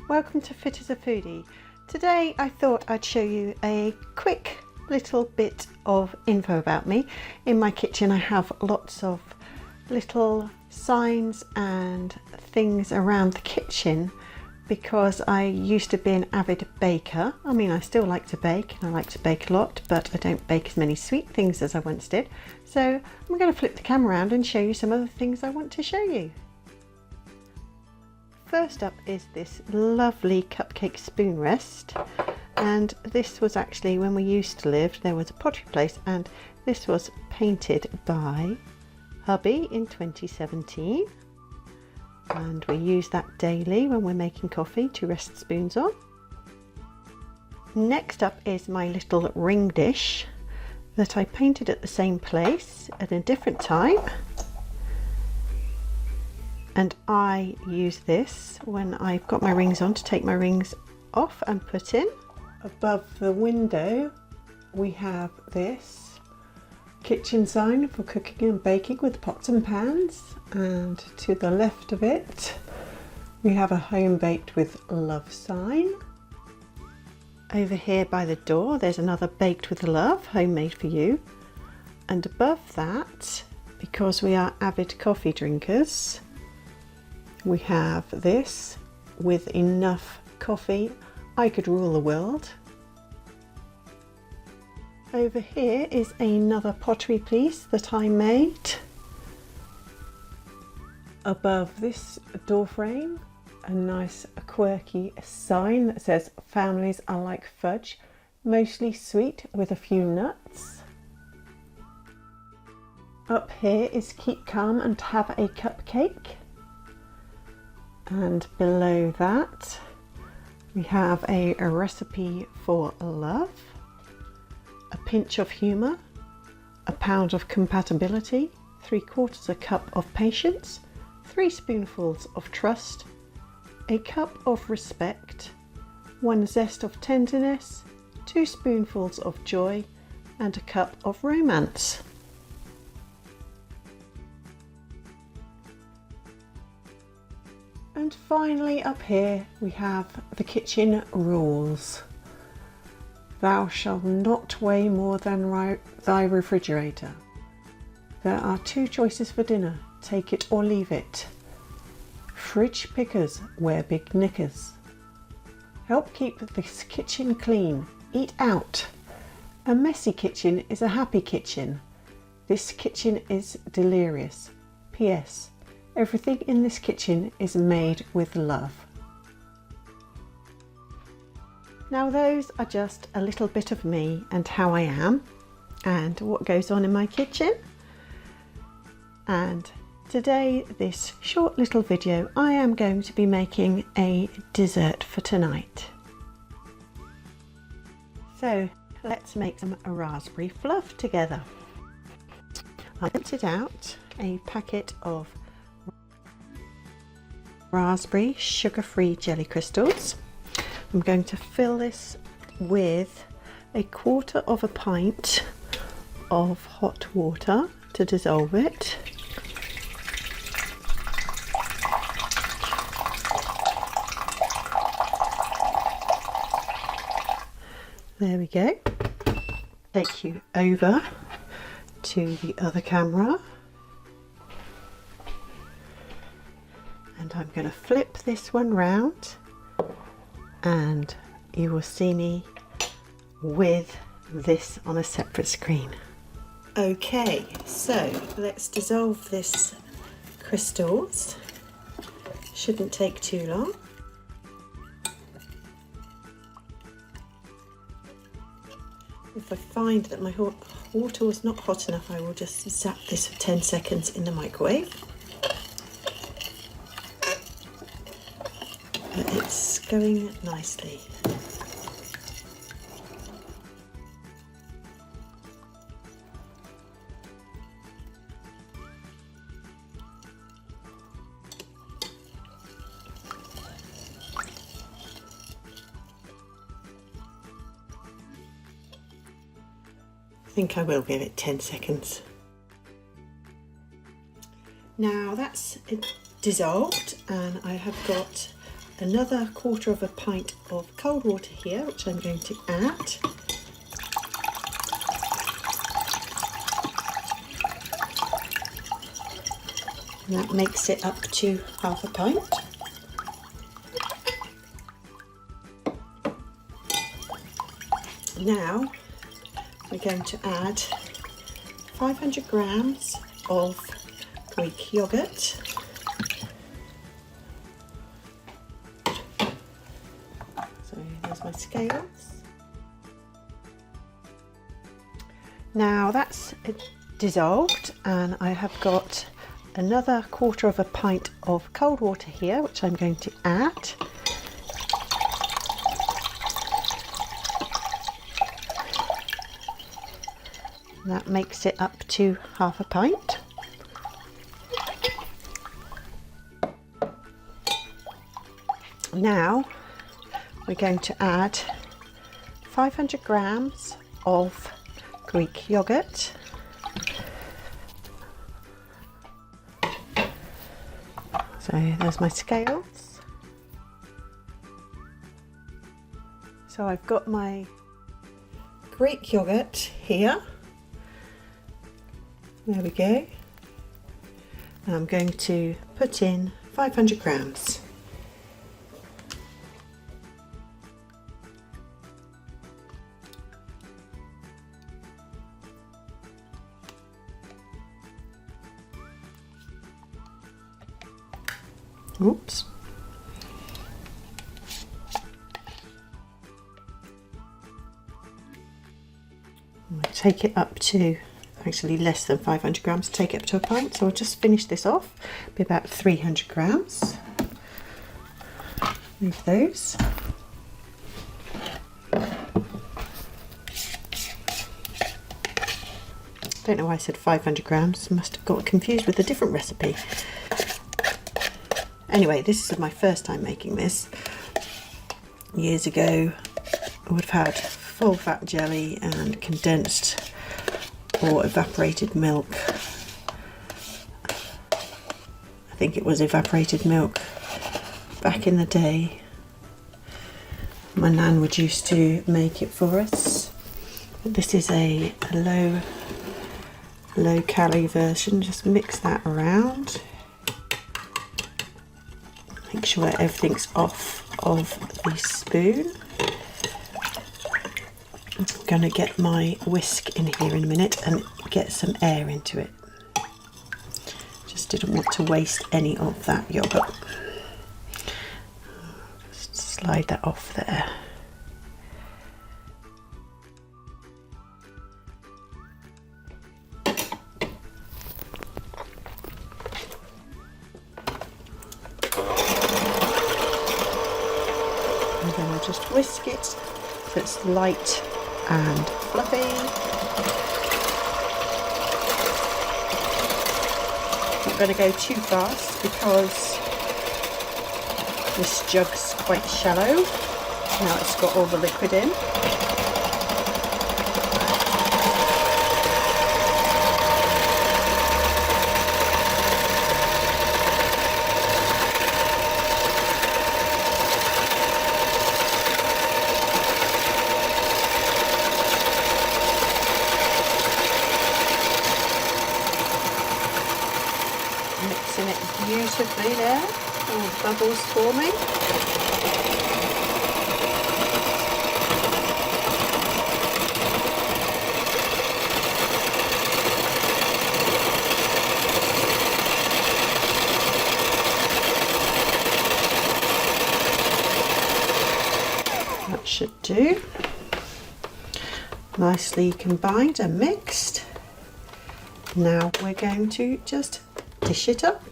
Welcome to Fit as a Foodie. Today I thought I'd show you a quick little bit of info about me. In my kitchen I have lots of little signs and things around the kitchen because I used to be an avid baker. I mean, I still like to bake and I like to bake a lot, but I don't bake as many sweet things as I once did. So I'm going to flip the camera around and show you some of the things I want to show you. First up is this lovely cupcake spoon rest, and this was actually when we used to live, there was a pottery place, and this was painted by hubby in 2017, and we use that daily when we're making coffee to rest spoons on. Next up is my little ring dish that I painted at the same place at a different time. And I use this when I've got my rings on to take my rings off and put in. Above the window we have this kitchen sign for cooking and baking with pots and pans, and to the left of it we have a home baked with love sign. Over here by the door there's another baked with love, homemade for you. And above that, because we are avid coffee drinkers, we have this with enough coffee I could rule the world. Over here is another pottery piece that I made. Above this door frame, a nice quirky sign that says families are like fudge, mostly sweet with a few nuts. Up here is keep calm and have a cupcake. And below that we have a recipe for love, a pinch of humour, a pound of compatibility, 3/4 a cup of patience, 3 spoonfuls of trust, a cup of respect, 1 zest of tenderness, 2 spoonfuls of joy, and a cup of romance. And finally up here we have the kitchen rules. Thou shalt not weigh more than thy refrigerator. There are 2 choices for dinner, take it or leave it. Fridge pickers wear big knickers. Help keep this kitchen clean, eat out. A messy kitchen is a happy kitchen. This kitchen is delirious. P.S. Everything in this kitchen is made with love. Now those are just a little bit of me and how I am and what goes on in my kitchen. And today, this short little video, I am going to be making a dessert for tonight. So let's make some raspberry fluff together. I emptied out a packet of raspberry sugar-free jelly crystals. I'm going to fill this with 1/4 pint of hot water to dissolve it. There we go. Take you over to the other camera. And I'm going to flip this one round and you will see me with this on a separate screen. Okay, so let's dissolve this crystals. Shouldn't take too long. If I find that my water was not hot enough, I will just zap this for 10 seconds in the microwave. But it's going nicely. I think I will give it 10 seconds. Now that's dissolved and I have got another 1/4 of a pint of cold water here, which I'm going to add. And that makes it up to 1/2 pint. Now we're going to add 500 grams of Greek yogurt. So there's my scales. Now that's dissolved, and I have got another 1/4 of a pint of cold water here, which I'm going to add. That makes it up to 1/2 pint. Now we're going to add 500 grams of Greek yogurt. So there's my scales. So I've got my Greek yogurt here. There we go. And I'm going to put in 500 grams. Oops. I'll take it up to, actually less than 500 grams, take it up to a pint. So I'll just finish this off, be about 300 grams. Move those. Don't know why I said 500 grams, must have got confused with a different recipe. Anyway, this is my first time making this. Years ago, I would have had full fat jelly and condensed or evaporated milk. I think it was evaporated milk back in the day. My nan would used to make it for us. But this is a low calorie version. Just mix that around. Make sure everything's off of the spoon. I'm going to get my whisk in here in a minute and get some air into it. Just didn't want to waste any of that yogurt. Just slide that off there. And then I'll just whisk it so it's light and fluffy. Not going to go too fast because this jug's quite shallow. Now it's got all the liquid in. Mixing it beautifully there, all the bubbles forming. That should do. Nicely combined and mixed. Now we're going to just dish it up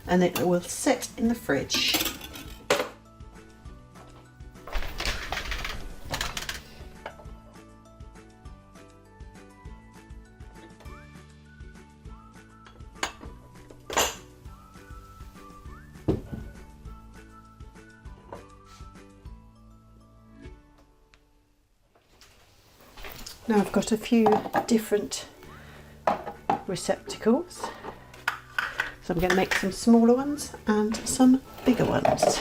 and it will sit in the fridge. Now I've got a few different receptacles. So I'm going to make some smaller ones and some bigger ones.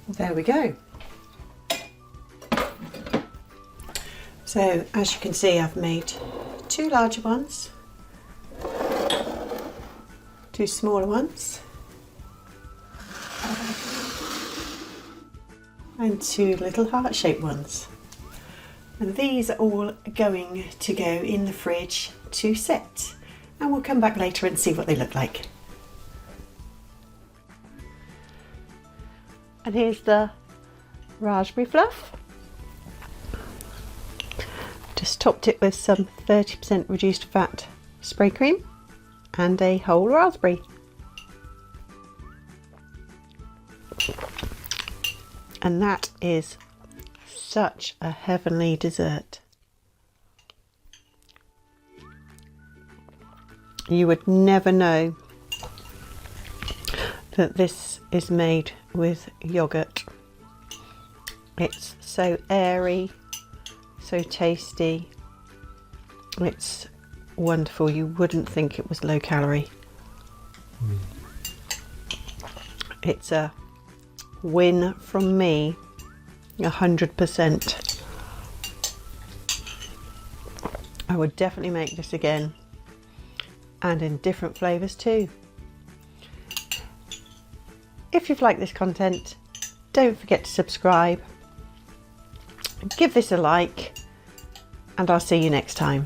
There we go. So as you can see, I've made 2 larger ones, 2 smaller ones, and 2 little heart-shaped ones. And these are all going to go in the fridge to set, and we'll come back later and see what they look like. And here's the raspberry fluff. Just topped it with some 30% reduced fat spray cream and a whole raspberry. And that is such a heavenly dessert. You would never know that this is made with yogurt. It's so airy, so tasty. It's wonderful. You wouldn't think it was low calorie. It's a win from me, 100%. I would definitely make this again, and in different flavours too. If you've liked this content, don't forget to subscribe, give this a like, and I'll see you next time.